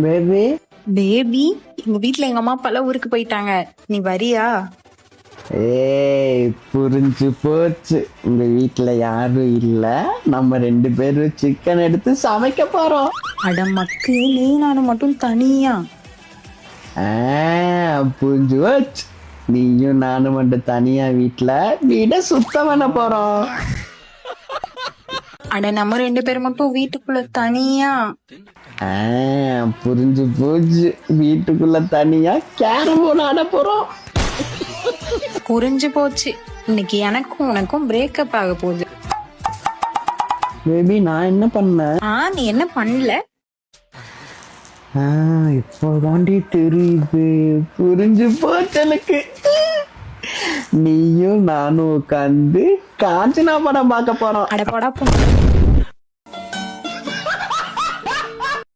Baby. Baby, எங்க வீட்ல எங்க அம்மா அப்பாலாம் ஊருக்கு போயிட்டாங்க. நீ வரியா? ஏய், புரிஞ்சு போச்சு. உங்க வீட்டுல யாரும் இல்ல, நம்ம 2 பேரும் சிக்கன் எடுத்து சமைக்க போறோம். அட மக்கு, நீ நானும் மட்டும் தனியா? ஆ, புரிஞ்சு போச்சு. நீயும் நானும் மட்டும் தனியா வீட சுத்தம் பண்ண போறோம். அட நம்ம 2 பேரும் மட்டும் வீட்டுக்குள்ள தனியா? ஆ, புரிஞ்சு போச்சு. வீட்டுக்குள்ள தனியா கேரம் போர்டு ஆட போறோம். புரிஞ்சு போச்சு. இன்னைக்கு எனக்கும் உனக்கும் பிரேக்கப் ஆக போகுது. பேபி, நான் என்ன பண்ணேன்? நீ என்ன பண்ணல? இப்போதாண்டி தெரியுது. புரிஞ்சு போச்சு எனக்கு. நீயும் நானும் உட்காந்து காஞ்சனா படம் பார்க்க போறோம். அட போடா போ.